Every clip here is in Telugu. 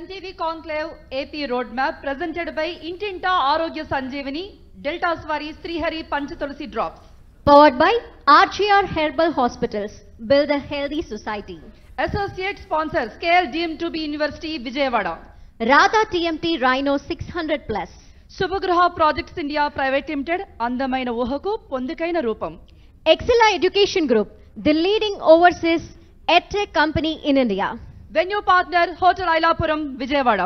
10 TV Conclave AP Roadmap presented by Intinta Arogya Sanjeevani, Delta Svari Srihari Panchathulasi Drops. Powered by RGR Herbal Hospitals. Build a healthy society. Associate sponsors KL deemed to be University Vijayawada. Radha TMT Rhino 600 Plus. Subhagruha Projects India Private Limited, Andamaina Uhaku, Pondikaina Rupam. Excella Education Group, the leading overseas EdTech company in India. Venue partner Hotel Ailapuram, Vijayawada.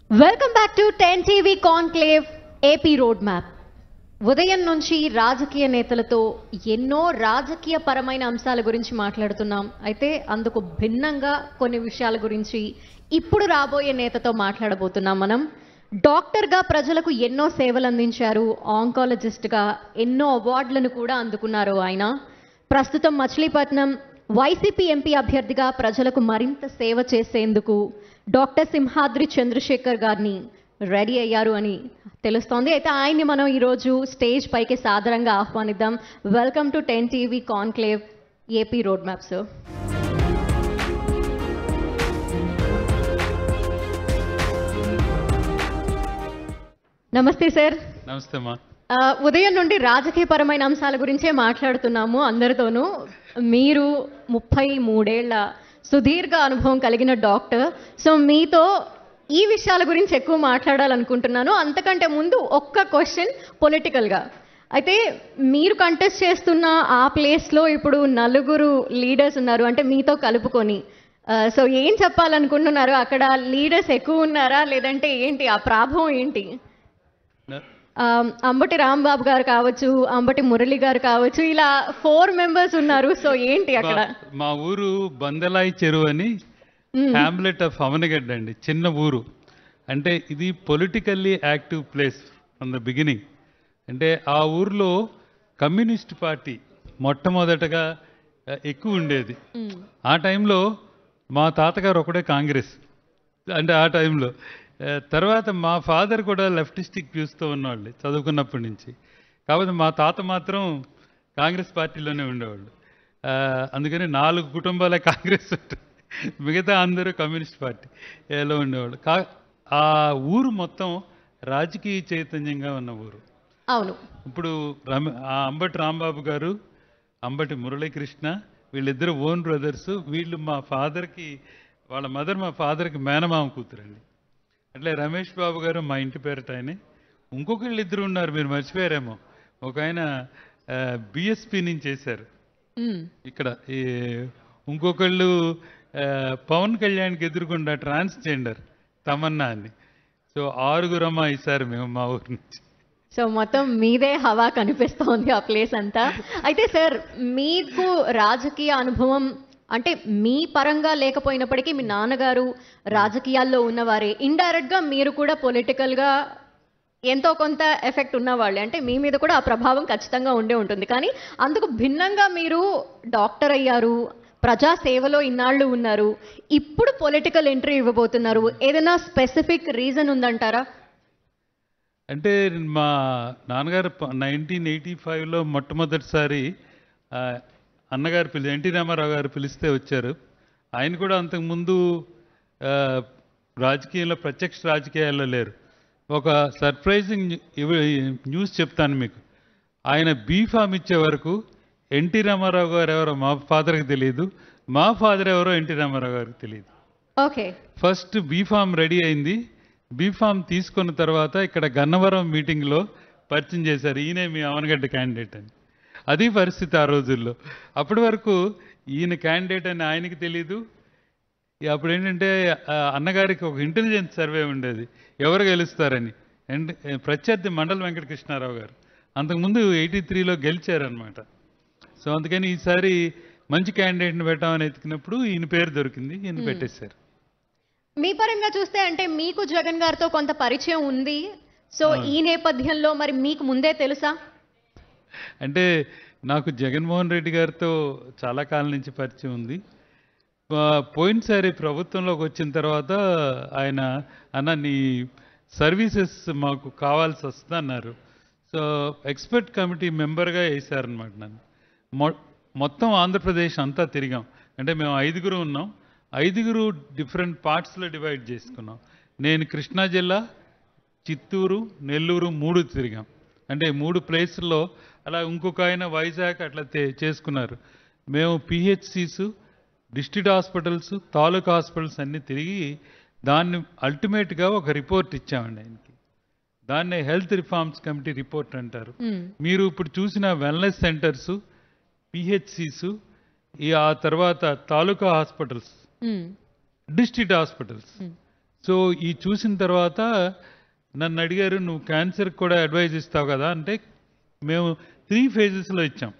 Welcome back to 10 TV Conclave AP Roadmap. ఉదయం నుంచి రాజకీయ నేతలతో ఎన్నో రాజకీయ పరమైన అంశాల గురించి మాట్లాడుతున్నాం. అయితే అందుకు భిన్నంగా కొన్ని విషయాల గురించి ఇప్పుడు రాబోయే నేతతో మాట్లాడబోతున్నాం మనం. డాక్టర్గా ప్రజలకు ఎన్నో సేవలు అందించారు. ఆంకాలజిస్ట్గా ఎన్నో అవార్డులను కూడా అందుకున్నారు ఆయన. ప్రస్తుతం మచిలీపట్నం వైసీపీ ఎంపీ అభ్యర్థిగా ప్రజలకు మరింత సేవ చేసేందుకు డాక్టర్ సింహాద్రి చంద్రశేఖర్ గారిని రెడీ అయ్యారు అని తెలుస్తోంది. అయితే ఆయన్ని మనం ఈరోజు స్టేజ్ పైకి సాదరంగా ఆహ్వానిద్దాం. Welcome to 10 TV conclave AP road map sir. Namaste sir. Namaste అమ్మా. ఉదయం నుండి రాజకీయపరమైన అంశాల గురించే మాట్లాడుతున్నాము అందరితోనూ. మీరు 33 ఏళ్ల సుదీర్ఘ అనుభవం కలిగిన డాక్టర్. సో మీతో ఈ విషయాల గురించి ఎక్కువ మాట్లాడాలనుకుంటున్నాను. అంతకంటే ముందు ఒక్క క్వశ్చన్ పొలిటికల్గా. అయితే మీరు కంటెస్ట్ చేస్తున్న ఆ ప్లేస్లో ఇప్పుడు 4 లీడర్స్ ఉన్నారు, అంటే మీతో కలుపుకొని. సో ఏం చెప్పాలనుకుంటున్నారు? అక్కడ లీడర్స్ ఎక్కువ ఉన్నారా, లేదంటే ఏంటి ఆ ప్రాభవం ఏంటి? అంబటి రాంబాబు గారు కావచ్చు, అంబటి మురళి గారు కావచ్చు, ఇలా 4 మెంబర్స్ ఉన్నారు. సో ఏంటి అక్కడ? మా ఊరు బందలాయి చెరువు అని, హ్యామ్లెట్ ఆఫ్ అవనగడ్డ అండి, చిన్న ఊరు. అంటే ఇది politically active place from the beginning. అంటే ఆ ఊర్లో కమ్యూనిస్ట్ పార్టీ మొట్టమొదటగా ఎక్కువ ఉండేది. ఆ టైంలో మా తాతగారు ఒకడే కాంగ్రెస్, అంటే ఆ టైంలో. తర్వాత మా ఫాదర్ కూడా లెఫ్టిస్టిక్ వ్యూస్తో ఉన్నవాళ్ళు చదువుకున్నప్పటి నుంచి. కాబట్టి మా తాత మాత్రం కాంగ్రెస్ పార్టీలోనే ఉండేవాళ్ళు. అందుకని 4 కుటుంబాలే కాంగ్రెస్ ఉంటుంది, మిగతా అందరూ కమ్యూనిస్ట్ పార్టీలో ఉండేవాళ్ళు. ఆ ఊరు మొత్తం రాజకీయ చైతన్యంగా ఉన్న ఊరు. అవును. ఇప్పుడు అంబటి రాంబాబు గారు, అంబటి మురళీకృష్ణ, వీళ్ళిద్దరు ఓన్ బ్రదర్స్. వీళ్ళు మా ఫాదర్కి, వాళ్ళ మదర్ మా ఫాదర్కి మేనమామ కూతురండి. అట్లే రమేష్ బాబు గారు మా ఇంటి పేరట ఆయనే. ఇంకొకళ్ళు ఇద్దరు ఉన్నారు, మీరు మర్చిపోయారేమో. ఒక ఆయన బిఎస్పి నుంచి చేశారు ఇక్కడ. ఇంకొకళ్ళు పవన్ కళ్యాణ్కి ఎదురుకుండా ట్రాన్స్జెండర్ తమన్నా అని. సో 6 అమ్మా ఈసారి మేము మా ఊరి నుంచి. సో మొత్తం మీదే హవా కనిపిస్తోంది ఆ ప్లేస్ అంతా. అయితే సార్, మీకు రాజకీయ అనుభవం అంటే మీ పరంగా లేకపోయినప్పటికీ మీ నాన్నగారు రాజకీయాల్లో ఉన్నవారే. ఇండైరెక్ట్గా మీరు కూడా పొలిటికల్గా ఎంతో కొంత ఎఫెక్ట్ ఉన్నవాళ్ళే, అంటే మీ మీద కూడా ఆ ప్రభావం ఖచ్చితంగా ఉండే ఉంటుంది. కానీ అందుకు భిన్నంగా మీరు డాక్టర్ అయ్యారు, ప్రజాసేవలో ఇన్నాళ్ళు ఉన్నారు, ఇప్పుడు పొలిటికల్ ఎంట్రీ ఇవ్వబోతున్నారు. ఏదైనా స్పెసిఫిక్ రీజన్ ఉందంటారా? అంటే మా నాన్నగారు 1985లో మొట్టమొదటిసారి అన్నగారు ఎన్టీ రామారావు గారు పిలిస్తే వచ్చారు. ఆయన కూడా అంతకుముందు రాజకీయాల్లో, ప్రత్యక్ష రాజకీయాల్లో లేరు. ఒక సర్ప్రైజింగ్ న్యూస్ చెప్తాను మీకు. ఆయన బీఫామ్ ఇచ్చే వరకు ఎన్టీ రామారావు గారు ఎవరో మా ఫాదర్కి తెలియదు, మా ఫాదర్ ఎవరో ఎన్టీ రామారావు గారికి తెలియదు. ఓకే. ఫస్ట్ బీఫామ్ రెడీ అయింది. బీఫామ్ తీసుకున్న తర్వాత ఇక్కడ గన్నవరం మీటింగ్లో పరిచయం చేశారు, ఈయనే మీ అవనగడ్డ క్యాండిడేట్ అని. అది పరిస్థితి ఆ రోజుల్లో. అప్పటి వరకు ఈయన క్యాండిడేట్ అని ఆయనకి తెలీదు. అప్పుడు ఏంటంటే అన్నగారికి ఒక ఇంటెలిజెన్స్ సర్వే ఉండేది, ఎవరు గెలుస్తారని. అండ్ ప్రత్యర్థి మండల వెంకటకృష్ణారావు గారు అంతకుముందు 83లో గెలిచారనమాట. సో అందుకని ఈసారి మంచి క్యాండిడేట్ని పెట్టామని ఎత్తుకున్నప్పుడు ఈయన పేరు దొరికింది, ఈయన పెట్టేశారు. మీ పరంగా చూస్తే అంటే మీకు జగన్ గారితో కొంత పరిచయం ఉంది. సో ఈ నేపథ్యంలో మరి మీకు ముందే తెలుసా? అంటే నాకు జగన్మోహన్ రెడ్డి గారితో చాలా కాలం నుంచి పరిచయం ఉంది. పోయినసారి ప్రభుత్వంలోకి వచ్చిన తర్వాత ఆయన అన్న నీ సర్వీసెస్ మాకు కావాల్సి వస్తుంది అన్నారు. సో ఎక్స్పర్ట్ కమిటీ మెంబర్గా వేశారనమాట నన్ను. మొత్తం ఆంధ్రప్రదేశ్ అంతా తిరిగాం. అంటే మేము 5 ఉన్నాం. 5 డిఫరెంట్ పార్ట్స్లో డివైడ్ చేసుకున్నాం. నేను కృష్ణా జిల్లా, చిత్తూరు, నెల్లూరు 3 తిరిగాం. అంటే 3 ప్లేసుల్లో. అలా ఇంకొక ఆయన వైజాగ్ అట్లా చేసుకున్నారు. మేము పిహెచ్సిస్, డిస్ట్రిక్ట్ హాస్పిటల్స్, తాలూకా హాస్పిటల్స్ అన్నీ తిరిగి దాన్ని అల్టిమేట్గా ఒక రిపోర్ట్ ఇచ్చామండి ఆయనకి. దాన్నే హెల్త్ రిఫార్మ్స్ కమిటీ రిపోర్ట్ అంటారు. మీరు ఇప్పుడు చూసిన వెల్నెస్ సెంటర్స్, పిహెచ్సిస్, ఆ తర్వాత తాలూకా హాస్పిటల్స్, డిస్ట్రిక్ట్ హాస్పిటల్స్. సో ఈ చూసిన తర్వాత నన్ను అడిగారు, నువ్వు క్యాన్సర్ కూడా అడ్వైజ్ ఇస్తావు కదా అంటే, మేము 3 phases ఇచ్చాం.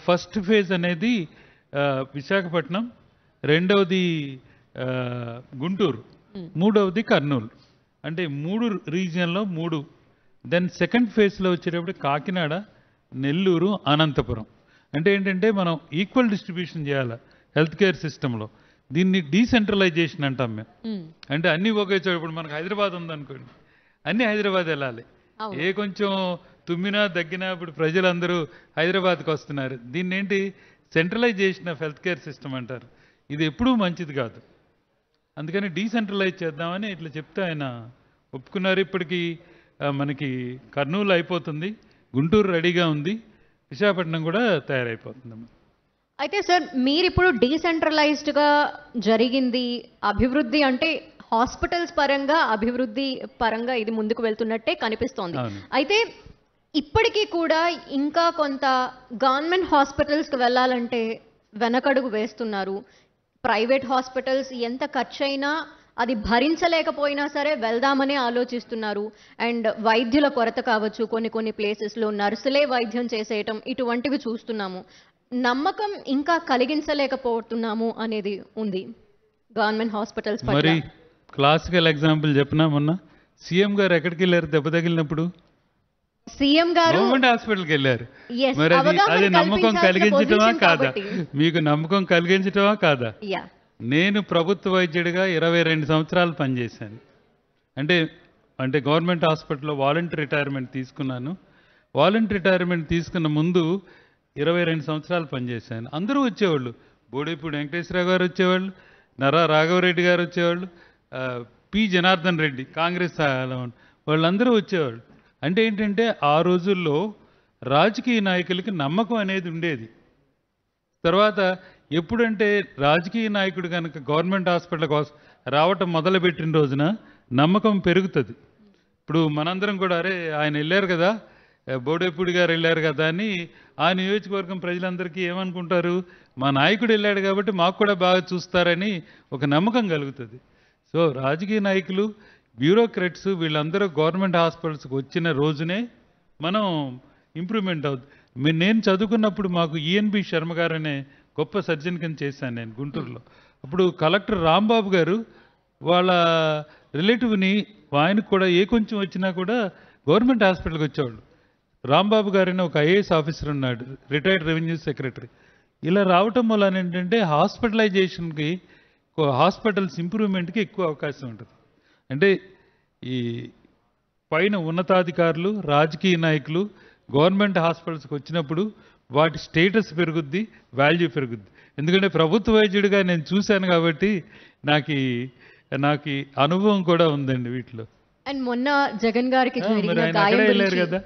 ఫస్ట్ ఫేజ్ అనేది విశాఖపట్నం, రెండవది గుంటూరు, మూడవది కర్నూలు. అంటే 3 రీజియన్లో 3. దెన్ సెకండ్ ఫేజ్లో వచ్చేటప్పుడు కాకినాడ, నెల్లూరు, అనంతపురం. అంటే ఏంటంటే మనం ఈక్వల్ డిస్ట్రిబ్యూషన్ చేయాలి హెల్త్ కేర్ సిస్టంలో. దీన్ని డీసెంట్రలైజేషన్ అంటాం మేము. అంటే అన్నీ ఒకే చోట. ఇప్పుడు మనకు హైదరాబాద్ ఉందనుకోండి, అన్నీ హైదరాబాద్ వెళ్ళాలి. ఏ కొంచెం తుమ్మినా దగ్గినా ఇప్పుడు ప్రజలందరూ హైదరాబాద్కి వస్తున్నారు. దీన్ని ఏంటి centralisation of health care system అంటారు. ఇది ఎప్పుడూ మంచిది కాదు. అందుకని డీసెంట్రలైజ్ చేద్దామని ఇట్లా చెప్తే ఆయన ఒప్పుకున్నారు. ఇప్పటికీ మనకి కర్నూలు అయిపోతుంది, గుంటూరు రెడీగా ఉంది, విశాఖపట్నం కూడా తయారైపోతుంది. అయితే సార్, మీరు ఇప్పుడు డీసెంట్రలైజ్డ్గా జరిగింది అభివృద్ధి అంటే హాస్పిటల్స్ పరంగా, అభివృద్ధి పరంగా ఇది ముందుకు వెళ్తున్నట్టే కనిపిస్తోంది. అయితే ఇప్పటికీ కూడా ఇంకా కొంత గవర్నమెంట్ హాస్పిటల్స్కి వెళ్ళాలంటే వెనకడుగు వేస్తున్నారు. ప్రైవేట్ హాస్పిటల్స్ ఎంత ఖర్చైనా అది భరించలేకపోయినా సరే వెళ్దామనే ఆలోచిస్తున్నారు. అండ్ వైద్యుల కొరత కావచ్చు, కొన్ని ప్లేసెస్లో నర్సులే వైద్యం చేసేయటం, ఇటువంటివి చూస్తున్నాము. నమ్మకం ఇంకా కలిగించలేకపోతున్నాము అనేది ఉంది గవర్నమెంట్ హాస్పిటల్స్ పట్ల. మరి క్లాసికల్ ఎగ్జాంపుల్ చెప్పినా, మొన్న సీఎం గారు ఎక్కడికి వెళ్ళారు దెబ్బ తగిలినప్పుడు? సీఎం గారు గవర్నమెంట్ హాస్పిటల్కి వెళ్ళారు. మరి అది నమ్మకం కలిగించటమా కాదా? మీకు నమ్మకం కలిగించటమా కాదా? నేను ప్రభుత్వ వైద్యుడిగా 22 సంవత్సరాలు పనిచేశాను. అంటే గవర్నమెంట్ హాస్పిటల్లో వాలంటీర్ రిటైర్మెంట్ తీసుకున్నాను. వాలంటీర్ రిటైర్మెంట్ తీసుకున్న ముందు 22 సంవత్సరాలు పనిచేశాను. అందరూ వచ్చేవాళ్ళు. బోడేపూడి వెంకటేశ్వరరావు గారు వచ్చేవాళ్ళు, నరా రాఘవరెడ్డి గారు వచ్చేవాళ్ళు, పి జనార్దన్ రెడ్డి కాంగ్రెస్ వాళ్ళందరూ వచ్చేవాళ్ళు. అంటే ఏంటంటే ఆ రోజుల్లో రాజకీయ నాయకులకి నమ్మకం అనేది ఉండేది. తర్వాత ఎప్పుడంటే రాజకీయ నాయకుడు కనుక గవర్నమెంట్ హాస్పిటల్ కోసం రావటం మొదలుపెట్టిన రోజున నమ్మకం పెరుగుతుంది. ఇప్పుడు మనందరం కూడా అరే ఆయన వెళ్ళారు కదా, బోడేపూడి గారు వెళ్ళారు కదా అని ఆ నియోజకవర్గం ప్రజలందరికీ ఏమనుకుంటారు, మా నాయకుడు వెళ్ళాడు కాబట్టి మాకు కూడా బాగా చూస్తారని ఒక నమ్మకం కలుగుతుంది. సో రాజకీయ నాయకులు, బ్యూరోక్రాట్స్ వీళ్ళందరూ గవర్నమెంట్ హాస్పిటల్స్కి వచ్చిన రోజునే మనం ఇంప్రూవ్మెంట్ అవుతుంది. నేను చదువుకున్నప్పుడు మాకు ఈఎన్బి శర్మ గారు అనే గొప్ప సర్జన్ కింద చేశాను నేను గుంటూరులో. అప్పుడు కలెక్టర్ రాంబాబు గారు వాళ్ళ రిలేటివ్ని, ఆయనకు కూడా ఏ కొంచెం వచ్చినా కూడా గవర్నమెంట్ హాస్పిటల్కి వచ్చేవాళ్ళు. రాంబాబు గారిని ఒక ఐఏఎస్ ఆఫీసర్ ఉన్నాడు, రిటైర్డ్ రెవెన్యూ సెక్రటరీ. ఇలా రావటం వల్ల ఏంటంటే హాస్పిటలైజేషన్కి, హాస్పిటల్స్ ఇంప్రూవ్మెంట్కి ఎక్కువ అవకాశం ఉంటుంది. అంటే ఈ పైన ఉన్నతాధికారులు, రాజకీయ నాయకులు గవర్నమెంట్ హాస్పిటల్స్కి వచ్చినప్పుడు వాటి స్టేటస్ పెరుగుద్ది, వాల్యూ పెరుగుద్ది. ఎందుకంటే ప్రభుత్వ వైద్యుడిగా నేను చూశాను కాబట్టి నాకు అనుభవం కూడా ఉందండి వీటిలో. అండ్ మొన్న జగన్ గారికి వెళ్ళారు కదా,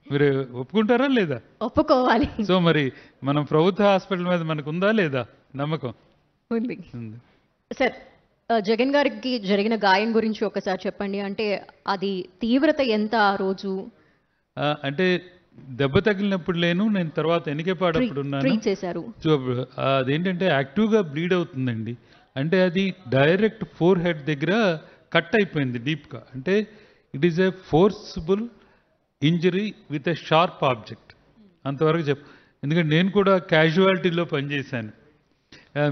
మీరు ఒప్పుకుంటారా లేదా? ఒప్పుకోవాలి. సో మరి మనం ప్రభుత్వ హాస్పిటల్ మీద మనకు ఉందా లేదా నమ్మకం? ఉంది. సార్, జగన్ గారికి జరిగిన గాయం గురించి ఒకసారి చెప్పండి. అంటే అది తీవ్రత ఎంత ఆ రోజు? అంటే దెబ్బ తగిలినప్పుడు నేను తర్వాత ఎన్నికపాడప్పుడు ఉన్నాను. సో అదేంటంటే యాక్టివ్గా బ్లీడ్ అవుతుందండి. అంటే అది డైరెక్ట్ ఫోర్ హెడ్ దగ్గర కట్ అయిపోయింది డీప్గా. అంటే it is a forceful injury with a sharp object, అంతవరకు ఎందుకంటే నేను కూడా క్యాజువాలిటీలో పనిచేశాను.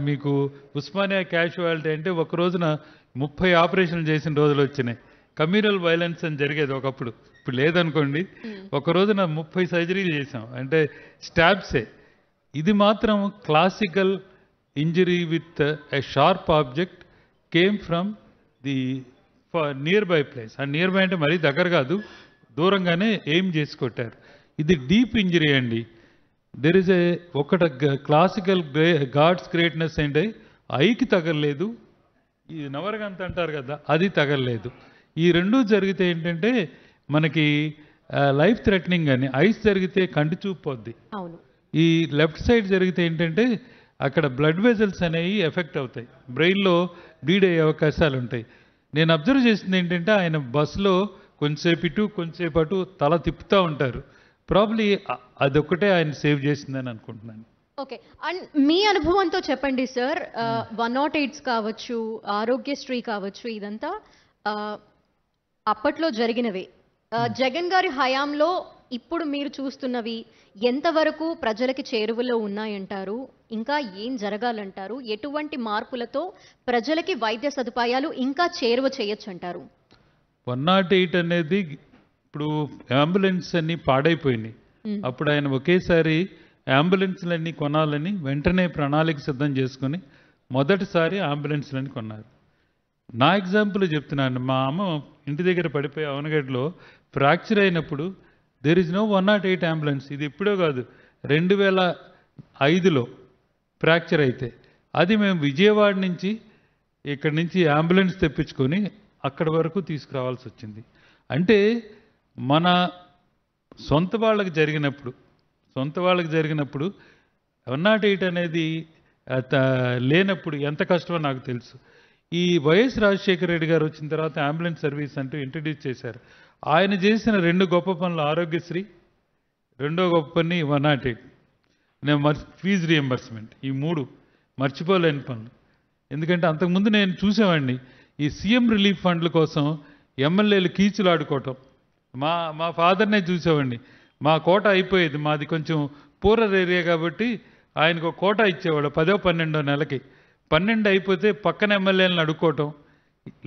మీకు ఉస్మానియా క్యాజువాలిటీ అంటే ఒక రోజున 30 ఆపరేషన్లు చేసిన రోజులు వచ్చినాయి. కమ్యూనల్ వైలెన్స్ అని జరిగేది ఒకప్పుడు, ఇప్పుడు లేదనుకోండి. ఒక రోజున 30 సర్జరీలు చేసాం, అంటే స్టాబ్సే. ఇది మాత్రం classical injury with a sharp object came from the near by place. ఆ నియర్ బై అంటే మరీ దగ్గర కాదు, దూరంగానే ఎయిమ్ చేసి కొట్టారు. ఇది డీప్ ఇంజరీ అండి. దెర్ ఇస్ ఒకటి క్లాసికల్ గాడ్స్ గ్రేట్నెస్ అంటే ఐకి తగలలేదు, ఈ నవరగంత అంటారు కదా అది తగలలేదు. ఈ రెండూ జరిగితే ఏంటంటే మనకి లైఫ్ థ్రెటనింగ్ అని, ఐస్ జరిగితే కంటి చూపు పోద్ది. అవును. ఈ లెఫ్ట్ సైడ్ జరిగితే ఏంటంటే అక్కడ బ్లడ్ వెజల్స్ అనేవి ఎఫెక్ట్ అవుతాయి, బ్రెయిన్లో బ్లీడ్ అయ్యే అవకాశాలు ఉంటాయి. నేను అబ్జర్వ్ చేసింది ఏంటంటే ఆయన బస్సులో కొంచెంసేపు ఇటు కొంచెంసేపు అటు తల తిప్పుతూ ఉంటారు. ప్రాబ్లీ అదొక్కటే ఆయన సేవ్ చేసిందని అనుకుంటున్నాను. ఓకే, అండ్ మీ అనుభవంతో చెప్పండి సార్. 108 కావచ్చు, ఆరోగ్యశ్రీ కావచ్చు, ఇదంతా అప్పట్లో జరిగినవే. జగన్ గారి హయాంలో ఇప్పుడు మీరు చూస్తున్నవి ఎంతవరకు ప్రజలకి చేరువలో ఉన్నాయంటారు? ఇంకా ఏం జరగాలంటారు? ఎటువంటి మార్పులతో ప్రజలకి వైద్య సదుపాయాలు ఇంకా చేరువ చేయొచ్చు అంటారు? 108 అనేది ఇప్పుడు అంబులెన్స్ అన్నీ పాడైపోయినాయి. అప్పుడు ఆయన ఒకేసారి అంబులెన్స్లన్నీ కొనాలని వెంటనే ప్రణాళిక సిద్ధం చేసుకుని మొదటిసారి అంబులెన్స్లని కొన్నారు. నా ఎగ్జాంపుల్ చెప్తున్నాను. మా అమ్మ ఇంటి దగ్గర పడిపోయి అవనగడ్డలో ఫ్రాక్చర్ అయినప్పుడు దేర్ ఇస్ నో 108 అంబులెన్స్. ఇది ఇప్పుడో కాదు, 2005లో ఫ్రాక్చర్ అయితే అది మేము విజయవాడ నుంచి ఇక్కడి నుంచి అంబులెన్స్ తెప్పించుకొని అక్కడి వరకు తీసుకురావాల్సి వచ్చింది. అంటే మన సొంత వాళ్ళకి జరిగినప్పుడు 108 అనేది లేనప్పుడు ఎంత కష్టమో నాకు తెలుసు. ఈ వైఎస్ రాజశేఖర రెడ్డి గారు వచ్చిన తర్వాత అంబులెన్స్ సర్వీస్ అంటూ ఇంట్రడ్యూస్ చేశారు. ఆయన చేసిన 2 గొప్ప పనులు ఆరోగ్యశ్రీ, రెండో గొప్ప పని 108 ఫీజు రియంబర్స్మెంట్. ఈ 3 మర్చిపోలేని పనులు. ఎందుకంటే అంతకుముందు నేను చూసేవాడిని ఈ సీఎం రిలీఫ్ ఫండ్ల కోసం ఎమ్మెల్యేలు కీచులాడుకోవటం. మా ఫాదర్నే చూసేవాడిని. మా కోట అయిపోయేది, మాది కొంచెం పూరర్ ఏరియా కాబట్టి ఆయనకు ఒక కోట ఇచ్చేవాడు 10-12 నెలకి. 12 అయిపోతే పక్కన ఎమ్మెల్యేలను అడుక్కోవటం,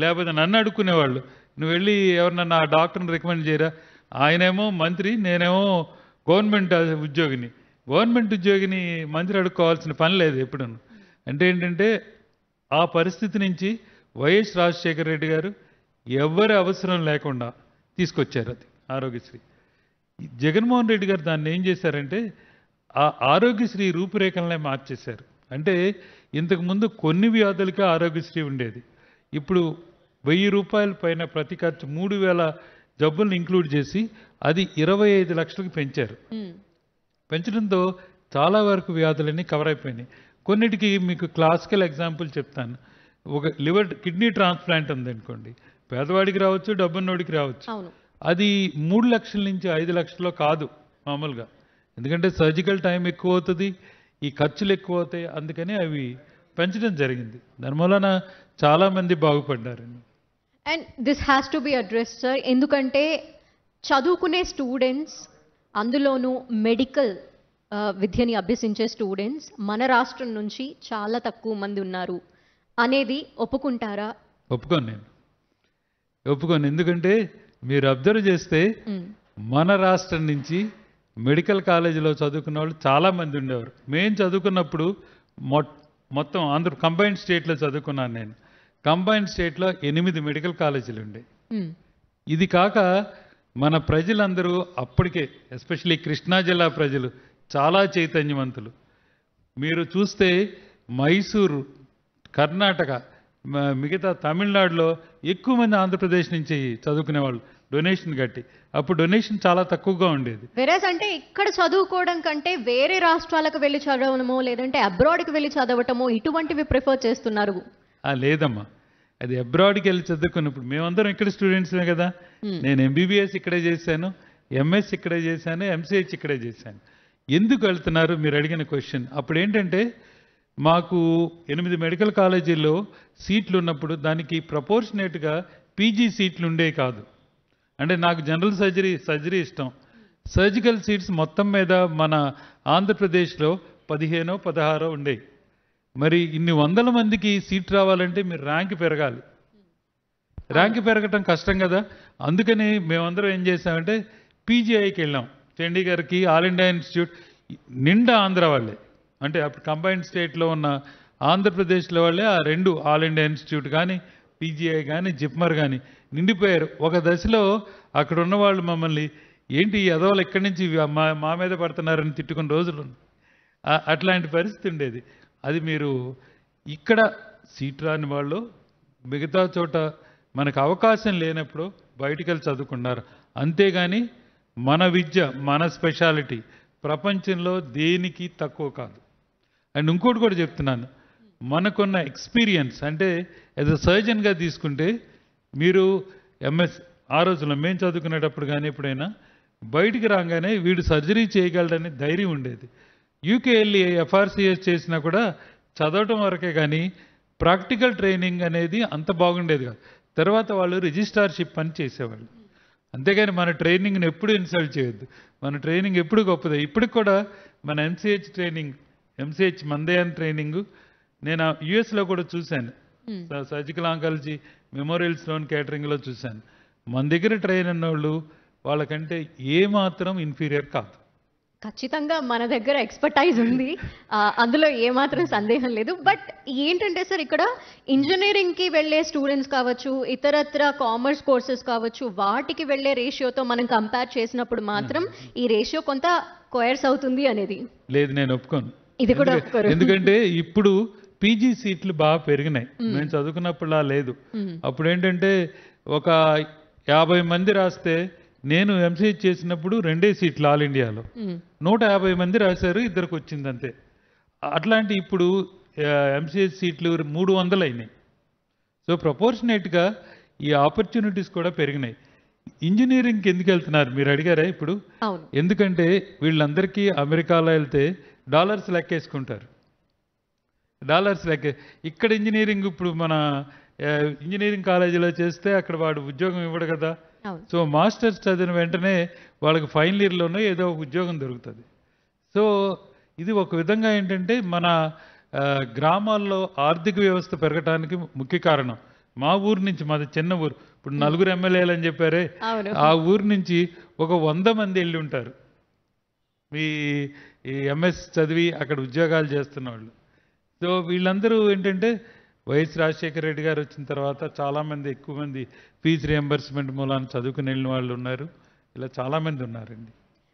లేకపోతే నన్ను అడుక్కునేవాళ్ళు, నువ్వు వెళ్ళి ఎవరినన్నా ఆ డాక్టర్ని రికమెండ్ చేయరా. ఆయనేమో మంత్రి, నేనేమో గవర్నమెంట్ ఉద్యోగిని. గవర్నమెంట్ ఉద్యోగిని మంత్రి అడుక్కోవాల్సిన పని లేదు ఎప్పుడు. అంటే ఏంటంటే ఆ పరిస్థితి నుంచి వైఎస్ రాజశేఖర రెడ్డి గారు ఎవరి అవసరం లేకుండా తీసుకొచ్చారు అది ఆరోగ్యశ్రీ. జగన్మోహన్ రెడ్డి గారు దాన్ని ఏం చేశారంటే ఆ ఆరోగ్యశ్రీ రూపురేఖలనే మార్చేశారు. అంటే ఇంతకుముందు కొన్ని వ్యాధులకే ఆరోగ్యశ్రీ ఉండేది. ఇప్పుడు 1000 రూపాయల పైన ప్రతి ఖర్చు 3000 జబ్బులను ఇంక్లూడ్ చేసి అది 25 లక్షలకు పెంచారు. పెంచడంతో చాలా వరకు వ్యాధులన్నీ కవర్ అయిపోయినాయి. కొన్నిటికి మీకు క్లాసికల్ ఎగ్జాంపుల్ చెప్తాను. ఒక కిడ్నీ ట్రాన్స్ప్లాంట్ ఉంది అనుకోండి, పేదవాడికి రావచ్చు, డబ్బున్నోడికి రావచ్చు. అది 3 లక్షల నుంచి 5 లక్షల్లో కాదు మామూలుగా. ఎందుకంటే సర్జికల్ టైం ఎక్కువ అవుతుంది, ఈ ఖర్చులు ఎక్కువ అవుతాయి. అందుకని అవి పెంచడం జరిగింది. దాని వలన చాలామంది బాగుపడ్డారండి. And this has to be address sir. ఎందుకంటే చదువుకునే స్టూడెంట్స్, అందులోనూ మెడికల్ విద్యని అభ్యసించే స్టూడెంట్స్ మన రాష్ట్రం నుంచి చాలా తక్కువ మంది ఉన్నారు అనేది ఒప్పుకుంటారా? ఒప్పుకోను. ఎందుకంటే మీరు అబ్జర్వ్ చేస్తే మన రాష్ట్రం నుంచి మెడికల్ కాలేజీలో చదువుకున్న వాళ్ళు చాలామంది ఉండేవారు. మేము చదువుకున్నప్పుడు మొత్తం కంబైన్డ్ స్టేట్లో చదువుకున్నాను నేను. కంబైన్డ్ స్టేట్లో 8 మెడికల్ కాలేజీలు ఉండే. ఇది కాక మన ప్రజలందరూ అప్పటికే, ఎస్పెషల్లీ కృష్ణా జిల్లా ప్రజలు చాలా చైతన్యవంతులు. మీరు చూస్తే మైసూరు, కర్ణాటక, మిగతా తమిళనాడులో ఎక్కువ మంది ఆంధ్రప్రదేశ్ నుంచి చదువుకునే వాళ్ళు డొనేషన్ కట్టి. అప్పుడు డొనేషన్ చాలా తక్కువగా ఉండేది. వెరస్ అంటే ఇక్కడ చదువుకోవడం కంటే వేరే రాష్ట్రాలకు వెళ్ళి చదవడమో లేదంటే అబ్రాడ్కి వెళ్ళి చదవటమో ఇటువంటివి ప్రిఫర్ చేస్తున్నారు. లేదమ్మా, అది అబ్రాడ్కి వెళ్ళి చదువుకున్నప్పుడు మేమందరం ఇక్కడ స్టూడెంట్స్మే కదా. నేను MBBS ఇక్కడే చేశాను, MS ఇక్కడే చేశాను, MCH ఇక్కడే చేశాను. ఎందుకు వెళ్తున్నారు మీరు అడిగిన క్వశ్చన్. అప్పుడు ఏంటంటే మాకు 8 మెడికల్ కాలేజీల్లో సీట్లు ఉన్నప్పుడు దానికి ప్రపోర్షనేట్గా PG సీట్లు ఉండేవి కాదు. అంటే నాకు జనరల్ సర్జరీ ఇష్టం. సర్జికల్ సీట్స్ మొత్తం మీద మన ఆంధ్రప్రదేశ్లో 15-16 ఉండేవి. మరి ఇన్ని వందల మందికి సీట్ రావాలంటే మీరు ర్యాంక్ పెరగాలి. ర్యాంక్ పెరగటం కష్టం కదా. అందుకని మేమందరం ఏం చేసామంటే PGIకి వెళ్ళాం. చండీగఢ్కి, ఆల్ ఇండియా ఇన్స్టిట్యూట్ నిండా ఆంధ్ర వాళ్ళే. అంటే అప్పుడు కంబైన్డ్ స్టేట్లో ఉన్న ఆంధ్రప్రదేశ్లో వాళ్ళే ఆ 2 ఆల్ ఇండియా ఇన్స్టిట్యూట్ కానీ, PGI కానీ, జిప్మర్ కానీ నిండిపోయారు. ఒక దశలో అక్కడ ఉన్న వాళ్ళు మమ్మల్ని ఏంటి ఈ అదవాళ్ళు ఎక్కడి నుంచి మా మీద పడుతున్నారని తిట్టుకున్న రోజులు. అట్లాంటి పరిస్థితి ఉండేది. అది మీరు ఇక్కడ సీట్ రాని వాళ్ళు మిగతా చోట మనకు అవకాశం లేనప్పుడు బయటికి వెళ్ళి చదువుకున్నారు. అంతేగాని మన విద్య, మన స్పెషాలిటీ ప్రపంచంలో దేనికి తక్కువ కాదు. అండ్ ఇంకోటి కూడా చెప్తున్నాను, మనకున్న ఎక్స్పీరియన్స్ అంటే యాజ్ అ సర్జన్గా తీసుకుంటే మీరు ఎంఎస్ ఆ రోజుల్లో మేము చదువుకునేటప్పుడు కానీ ఎప్పుడైనా బయటికి రాగానే వీడు సర్జరీ చేయగలడని ధైర్యం ఉండేది. యూకే వెళ్ళి ఎఫ్ఆర్సిఎస్ చేసినా కూడా చదవటం వరకే కానీ ప్రాక్టికల్ ట్రైనింగ్ అనేది అంత బాగుండేది కాదు. తర్వాత వాళ్ళు రిజిస్ట్రార్షిప్ పని చేసేవాళ్ళు. అంతేగాని మన ట్రైనింగ్ని ఎప్పుడు ఇన్సల్ట్ చేయొద్దు. మన ట్రైనింగ్ ఎప్పుడు గొప్పదే. ఇప్పటికి కూడా మన ఎంసీహెచ్ ట్రైనింగ్, ఎంసీహెచ్ మందయాన్ ట్రైనింగ్ నేను యుఎస్లో కూడా చూశాను. సర్జికల్ ఆంకాలజీ మెమోరియల్ స్లోన్ కేటరింగ్లో చూశాను. మన దగ్గర ట్రైన్ అన్న వాళ్ళు వాళ్ళకంటే ఏమాత్రం ఇన్ఫీరియర్ కాదు. ఖచ్చితంగా మన దగ్గర ఎక్స్పర్టైజ్ ఉంది, అందులో ఏమాత్రం సందేహం లేదు. బట్ ఏంటంటే సార్, ఇక్కడ ఇంజనీరింగ్కి వెళ్ళే స్టూడెంట్స్ కావచ్చు, ఇతరత్ర కామర్స్ కోర్సెస్ కావచ్చు, వాటికి వెళ్ళే రేషియోతో మనం కంపేర్ చేసినప్పుడు మాత్రం ఈ రేషియో కొంత కోయర్స్ అవుతుంది అనేది లేదు, నేను ఒప్పుకోను. ఇది కూడా ఒప్పుకోరు. ఎందుకంటే ఇప్పుడు పీజీ సీట్లు బాగా పెరిగినాయి. మేము చదువుకున్నప్పుడులా లేదు. అప్పుడు ఏంటంటే ఒక 50 మంది రాస్తే, నేను ఎంసీహెచ్ చేసినప్పుడు 2 సీట్లు ఆల్ ఇండియాలో, 150 మంది రాశారు, ఇద్దరికి వచ్చింది అంతే. అట్లాంటి ఇప్పుడు ఎంసీహెచ్ సీట్లు 300 అయినాయి. సో ప్రపోర్షనేట్గా ఈ ఆపర్చునిటీస్ కూడా పెరిగినాయి. ఇంజనీరింగ్కి ఎందుకు వెళ్తున్నారు మీరు అడిగారా ఇప్పుడు? ఎందుకంటే వీళ్ళందరికీ అమెరికాలో వెళ్తే డాలర్స్ లెక్కేసుకుంటారు. డాలర్స్ లెక్క. ఇక్కడ ఇంజనీరింగ్ ఇప్పుడు మన ఇంజనీరింగ్ కాలేజీలో చేస్తే అక్కడ వాడు ఉద్యోగం ఇవ్వడు కదా. సో మాస్టర్స్ చదివిన వెంటనే వాళ్ళకి ఫైనల్ ఇయర్లోనే ఏదో ఒక ఉద్యోగం దొరుకుతుంది. సో ఇది ఒక విధంగా ఏంటంటే మన గ్రామాల్లో ఆర్థిక వ్యవస్థ పెరగటానికి ముఖ్య కారణం. మా ఊరు నుంచి, మాది చిన్న ఊరు, ఇప్పుడు 4 ఎమ్మెల్యేలు అని చెప్పారే, ఆ ఊరు నుంచి ఒక 100 మంది వెళ్ళి ఉంటారు ఈ ఎంఎస్ చదివి అక్కడ ఉద్యోగాలు చేస్తున్న వాళ్ళు. సో వీళ్ళందరూ ఏంటంటే వైఎస్ రాజశేఖర రెడ్డి గారు వచ్చిన తర్వాత చాలామంది, ఎక్కువ మంది ఫీజు రియంబర్స్మెంట్ మూలాన్ని చదువుకుని వెళ్ళిన వాళ్ళు ఉన్నారు. ఇలా చాలామంది ఉన్నారండి.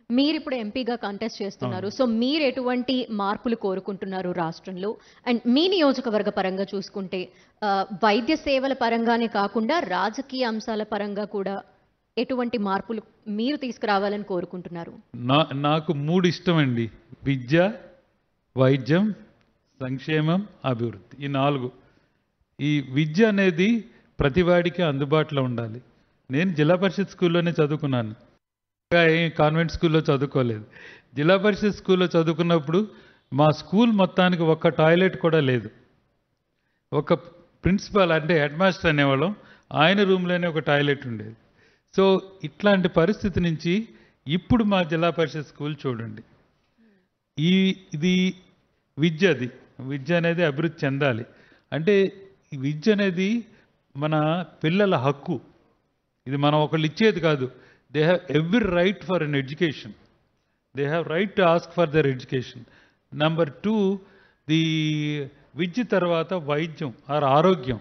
మీరు ఇప్పుడు ఎంపీగా కంటెస్ట్ చేస్తున్నారు. సో మీరు ఎటువంటి మార్పులు కోరుకుంటున్నారు రాష్ట్రంలో? అండ్ మీ నియోజకవర్గ పరంగా చూసుకుంటే వైద్య సేవల పరంగానే కాకుండా రాజకీయ అంశాల పరంగా కూడా ఎటువంటి మార్పులు మీరు తీసుకురావాలని కోరుకుంటున్నారు? నాకు 3 ఇష్టం అండి: విద్య, వైద్యం, సంక్షేమం, అభివృద్ధి. ఈ 4. ఈ విద్య అనేది ప్రతివాడికి అందుబాటులో ఉండాలి. నేను జిల్లా పరిషత్ స్కూల్లోనే చదువుకున్నాను, కాన్వెంట్ స్కూల్లో చదువుకోలేదు. జిల్లా పరిషత్ స్కూల్లో చదువుకున్నప్పుడు మా స్కూల్ మొత్తానికి ఒక్క టాయిలెట్ కూడా లేదు. ఒక ప్రిన్సిపాల్ అంటే హెడ్ మాస్టర్ అనేవాళ్ళం, ఆయన రూమ్లోనే ఒక టాయిలెట్ ఉండేది. సో ఇట్లాంటి పరిస్థితి నుంచి ఇప్పుడు మా జిల్లా పరిషత్ స్కూల్ చూడండి. ఇది విద్య అనేది అభివృద్ధి చెందాలి. అంటే ఈ విద్య అనేది మన పిల్లల హక్కు. ఇది మనం ఒకళ్ళు ఇచ్చేది కాదు. They have every right for an education. They have right to ask for their education. Number 2, the విద్య తర్వాత వైద్యం ఆర్ ఆరోగ్యం.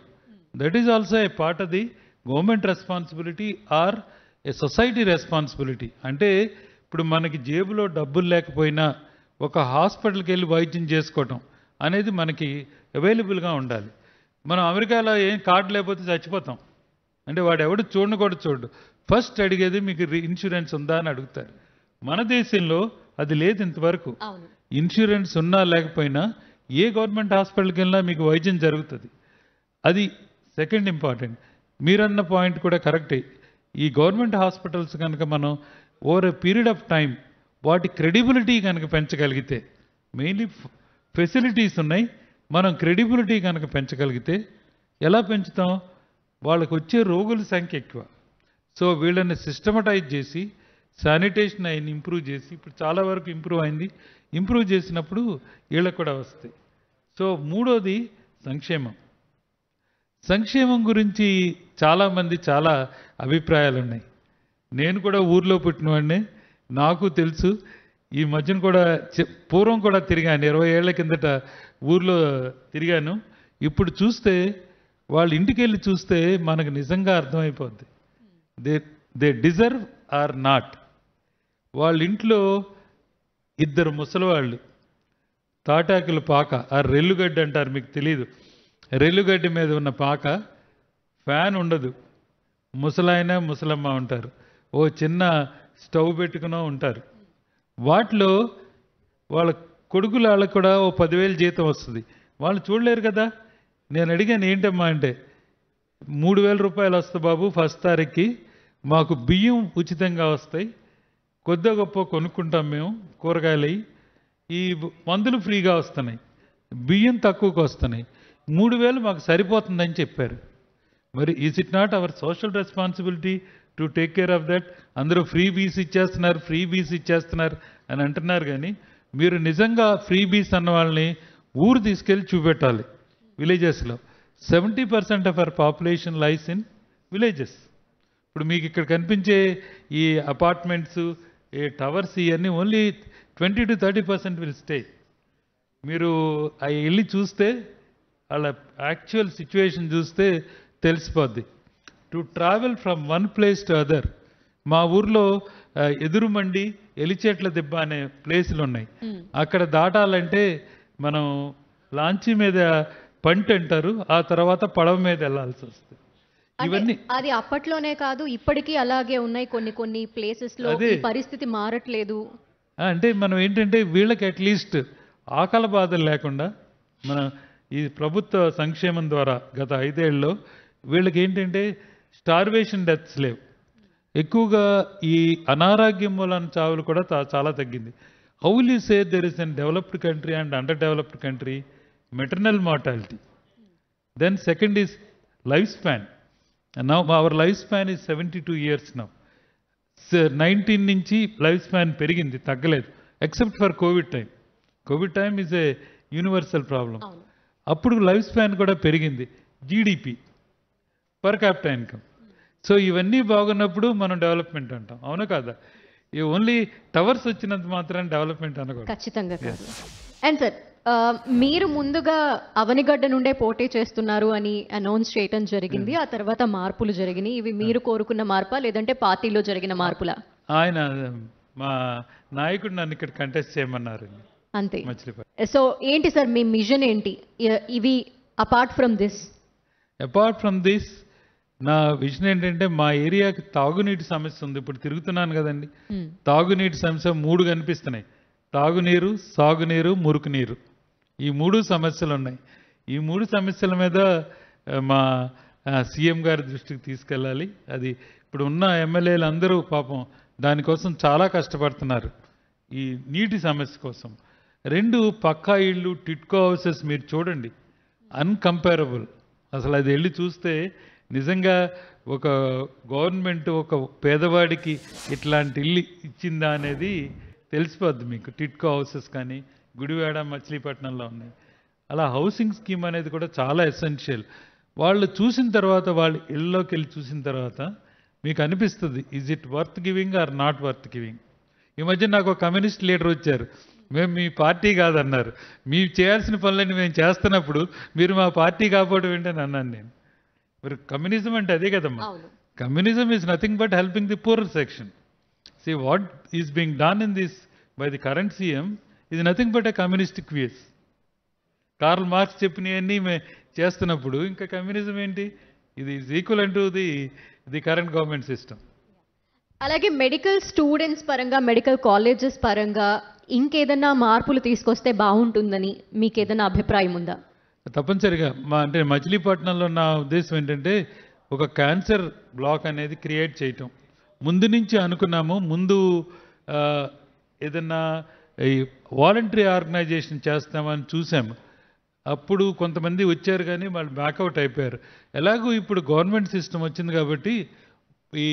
That is also a part of the government responsibility or a society responsibility. అంటే ఇప్పుడు మనకి జేబులో డబ్బులు లేకపోయినా ఒక హాస్పిటల్కి వెళ్ళి వైద్యం చేసుకోవటం అనేది మనకి అవైలబుల్గా ఉండాలి. మనం అమెరికాలో ఏం కార్డు లేకపోతే చచ్చిపోతాం. అంటే వాడు ఎవడు చూడను కూడా చూడు, ఫస్ట్ అడిగేది మీకు ఇన్సూరెన్స్ ఉందా అని అడుగుతారు. మన దేశంలో అది లేదు ఇంతవరకు. ఇన్సూరెన్స్ ఉన్నా లేకపోయినా ఏ గవర్నమెంట్ హాస్పిటల్కి వెళ్ళినా మీకు వైద్యం జరుగుతుంది. అది సెకండ్ ఇంపార్టెంట్. మీరన్న పాయింట్ కూడా కరెక్టే. ఈ గవర్నమెంట్ హాస్పిటల్స్ కనుక మనం over a period of time వాటి క్రెడిబిలిటీ కనుక పెంచగలిగితే, మెయిన్లీ ఫెసిలిటీస్ ఉన్నాయి, మనం క్రెడిబిలిటీ కనుక పెంచగలిగితే, ఎలా పెంచుతాం? వాళ్ళకు వచ్చే రోగుల సంఖ్య ఎక్కువ. సో వీళ్ళని సిస్టమటైజ్ చేసి శానిటేషన్ అయిన ఇంప్రూవ్ చేసి, ఇప్పుడు చాలా వరకు ఇంప్రూవ్ అయింది, ఇంప్రూవ్ చేసినప్పుడు వీళ్ళకు కూడా వస్తాయి. సో 3వది సంక్షేమం. సంక్షేమం గురించి చాలామంది చాలా అభిప్రాయాలు ఉన్నాయి. నేను కూడా ఊర్లో పుట్టినవాడిని, నాకు తెలుసు. ఈ మధ్యన కూడా పూర్వం కూడా తిరిగాను, 20 ఏళ్ల కిందట ఊర్లో తిరిగాను. ఇప్పుడు చూస్తే వాళ్ళ ఇంటికి వెళ్ళి చూస్తే మనకు నిజంగా అర్థమైపోద్ది. They deserve or not. వాళ్ళ ఇంట్లో 2 ముసలివాళ్ళు తాటాకుల పాక, ఆ రెల్లుగడ్డ అంటారు, మీకు తెలీదు, రెల్లుగడ్డి మీద ఉన్న పాక, ఫ్యాన్ ఉండదు, ముసలాయన ముసలమ్మ ఉంటారు, ఓ చిన్న స్టవ్ పెట్టుకునో ఉంటారు. వాటిలో వాళ్ళ కొడుకులు వాళ్ళకు కూడా ఓ 10,000 జీతం వస్తుంది, వాళ్ళు చూడలేరు కదా. నేను అడిగాను ఏంటమ్మా అంటే, 3,000 రూపాయలు వస్తుంది బాబు ఫస్ట్ తారీఖుకి, మాకు బియ్యం ఉచితంగా వస్తాయి, కొద్ది గొప్ప కొనుక్కుంటాం మేము కూరగాయలు, ఈ మందులు ఫ్రీగా వస్తున్నాయి, బియ్యం తక్కువకు వస్తున్నాయి, 3,000 మాకు సరిపోతుందని చెప్పారు. మరి is it not our social responsibility to take care of that? అందరూ ఫ్రీ బీస్ ఇచ్చేస్తున్నారు అని అంటున్నారు, కానీ మీరు నిజంగా ఫ్రీ బీస్ అన్న వాళ్ళని ఊరు తీసుకెళ్ళి చూపెట్టాలి. విలేజెస్లో 70% of our population lies in villages. ఇప్పుడు మీకు ఇక్కడ కనిపించే ఈ అపార్ట్మెంట్స్, ఈ టవర్స్, ఇవన్నీ ఓన్లీ 20 to 30% విల్ స్టే. మీరు అవి వెళ్ళి చూస్తే వాళ్ళ యాక్చువల్ సిచ్యువేషన్ చూస్తే తెలిసిపోద్ది. To travel from one place to other, మా ఊర్లో ఎదురుమండి, ఎలిచేట్ల దెబ్బ అనే ప్లేసులు ఉన్నాయి. అక్కడ దాటాలంటే మనం లాంచీ మీద పంట అంటారు, ఆ తర్వాత పడవ మీద వెళ్ళాల్సి వస్తుంది. ఇవన్నీ అది అప్పట్లోనే కాదు, ఇప్పటికీ అలాగే ఉన్నాయి. కొన్ని ప్లేసెస్ లో ఈ పరిస్థితి మారట్లేదు. అంటే మనం ఏంటంటే వీళ్ళకి అట్లీస్ట్ ఆకలి బాధలు లేకుండా మన ఈ ప్రభుత్వ సంక్షేమం ద్వారా గత 5 ఏళ్ళలో వీళ్ళకి ఏంటంటే స్టార్వేషన్ డెత్స్ లేవు. ఎక్కువగా ఈ అనారోగ్యం మూలన చావులు కూడా చాలా తగ్గింది. How will you say there is an developed country and underdeveloped country? Maternal mortality. Then second is life span. Now our life span is 72 years now. 19 నుంచి లైఫ్ స్పాన్ పెరిగింది, తగ్గలేదు, except for Covid time. Covid time is a universal problem. అప్పుడు లైఫ్ స్పాన్ కూడా పెరిగింది. GDP, per capital income. So ఇవన్నీ బాగున్నప్పుడు మనం డెవలప్మెంట్ అంటాం, అవునా కాదా? ఈ ఓన్లీ టవర్స్ వచ్చినంత మాత్రం డెవలప్మెంట్ అనకూడదు. ఖచ్చితంగా కాదు. అండ్ సార్, మీరు ముందుగా అవనిగడ్డ నుండే పోటీ చేస్తున్నారు అని అనౌన్స్ చేయటం జరిగింది. ఆ తర్వాత మార్పులు జరిగినాయి. ఇవి మీరు కోరుకున్న మార్పా, లేదంటే పార్టీలో జరిగిన మార్పులా? ఆయన మా నాయకుడు నన్ను ఇక్కడ కంటెస్ట్ చేయమన్నారు అంతే. మచిలీపట్నం. సో ఏంటి సార్ మీ మిషన్ ఏంటి? ఇవి అపార్ట్ ఫ్రమ్ దిస్ నా విజన్ ఏంటంటే, మా ఏరియాకి తాగునీటి సమస్య ఉంది. ఇప్పుడు తిరుగుతున్నాను కదండి, తాగునీటి సమస్య 3 కనిపిస్తున్నాయి: తాగునీరు, సాగునీరు, మురుగునీరు. ఈ 3 సమస్యలు ఉన్నాయి. ఈ 3 సమస్యల మీద మా సీఎం గారి దృష్టికి తీసుకెళ్ళాలి. అది ఇప్పుడు ఉన్న ఎమ్మెల్యేలు అందరూ పాపం దానికోసం చాలా కష్టపడుతున్నారు, ఈ నీటి సమస్య కోసం. 2 పక్కా ఇళ్ళు, టిట్కో హౌసెస్ మీరు చూడండి, అన్కంపేరబుల్. అసలు అది వెళ్ళి చూస్తే నిజంగా ఒక గవర్నమెంట్ ఒక పేదవాడికి ఇట్లాంటి ఇల్లు ఇచ్చిందా అనేది తెలిసిపోద్ది మీకు. టిట్కో హౌసెస్ కానీ గుడివాడ, మచిలీపట్నంలో ఉన్నాయి. అలా హౌసింగ్ స్కీమ్ అనేది కూడా చాలా ఎసెన్షియల్. వాళ్ళు చూసిన తర్వాత, వాళ్ళు ఇళ్ళలోకి వెళ్ళి చూసిన తర్వాత మీకు అనిపిస్తుంది, is it worth giving or not worth giving. ఈ మధ్య నాకు ఒక కమ్యూనిస్ట్ లీడర్ వచ్చారు, మేము మీ పార్టీ కాదన్నారు. మీరు చేయాల్సిన పనులన్నీ మేము చేస్తున్నప్పుడు మీరు మా పార్టీ కాకపోవడం ఏంటని అన్నాను నేను. మరి కమ్యూనిజం అంటే అదే కదమ్మా. Communism is nothing but helping the poorer section. See what is being done in this by the current CM is nothing but a communistic views. Karl Marx చెప్పినవన్నీ చేస్తున్నప్పుడు ఇంకా కమ్యూనిజం ఏంటి? ఇది is equal to the current government system. అలాగే మెడికల్ స్టూడెంట్స్ పరంగా, మెడికల్ కాలేజెస్ పరంగా ఇంకేదన్నా మార్పులు తీసుకొస్తే బాగుంటుందని మీకు ఏదైనా అభిప్రాయం ఉందా? తప్పనిసరిగా అంటే మచిలీపట్నంలో నా ఉద్దేశం ఏంటంటే, ఒక క్యాన్సర్ బ్లాక్ అనేది క్రియేట్ చేయటం. ముందు నుంచి అనుకున్నాము, ముందు ఏదన్నా వాలంటరీ ఆర్గనైజేషన్ చేస్తామని చూసాము. అప్పుడు కొంతమంది వచ్చారు కానీ వాళ్ళు బ్యాకౌట్ అయిపోయారు. ఎలాగూ ఇప్పుడు గవర్నమెంట్ సిస్టమ్ వచ్చింది కాబట్టి ఈ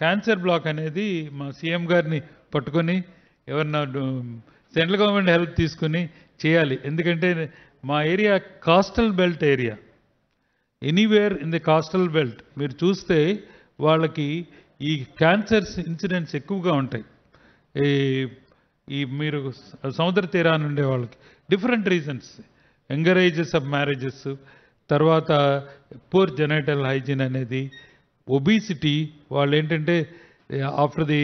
క్యాన్సర్ బ్లాక్ అనేది మా సీఎం గారిని పట్టుకొని ఎవరన్నా సెంట్రల్ గవర్నమెంట్ హెల్ప్ తీసుకుని చేయాలి. ఎందుకంటే మా area coastal belt area. Anywhere in the coastal belt మీరు చూస్తే వాళ్ళకి ఈ క్యాన్సర్స్ ఇన్సిడెంట్స్ ఎక్కువగా ఉంటాయి. ఈ మీరు సముద్ర తీరాన్ని ఉండే వాళ్ళకి different reasons, younger ages of marriages, తర్వాత పూర్ జెనైటల్ హైజీన్ అనేది, ఒబీసిటీ. వాళ్ళు ఏంటంటే ఆఫ్టర్ ది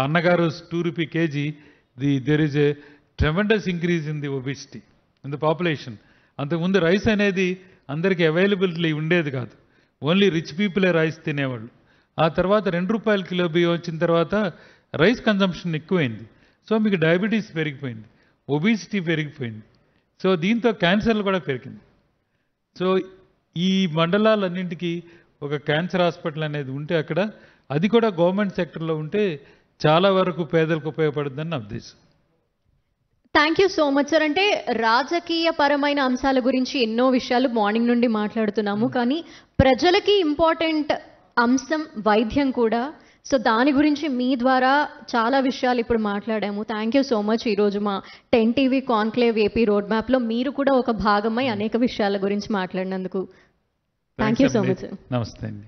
అన్నగారు 2 rupee KG, there is a tremendous increase in the obesity in the population. అంతకుముందు రైస్ అనేది అందరికీ అవైలబిలిటీ ఉండేది కాదు, ఓన్లీ రిచ్ పీపులే రైస్ తినేవాళ్ళు. ఆ తర్వాత 2 రూపాయల కిలో బియ్యం వచ్చిన తర్వాత రైస్ కన్జంప్షన్ ఎక్కువైంది. సో మీకు డయాబెటీస్ పెరిగిపోయింది, ఒబిసిటీ పెరిగిపోయింది. సో దీంతో క్యాన్సర్లు కూడా పెరిగింది. సో ఈ మండలాలన్నింటికి ఒక క్యాన్సర్ హాస్పిటల్ అనేది ఉంటే అక్కడ, అది కూడా గవర్నమెంట్ సెక్టర్లో ఉంటే చాలా వరకు పేదలకు ఉపయోగపడుతుందని నా ఉద్దేశం. Thank you so much sir. అంటే రాజకీయ పరమైన అంశాల గురించి ఎన్నో విషయాలు మార్నింగ్ నుండి మాట్లాడుతున్నాము, కానీ ప్రజలకి ఇంపార్టెంట్ అంశం వైద్యం కూడా. సో దాని గురించి మీ ద్వారా చాలా విషయాలు ఇప్పుడు మాట్లాడాము. Thank you so much. ఈరోజు మా 10 టీవీ కాన్క్లేవ్ ఏపీ రోడ్ మ్యాప్లో మీరు కూడా ఒక భాగమై అనేక విషయాల గురించి మాట్లాడినందుకు thank you so much sir. నమస్తే అండి.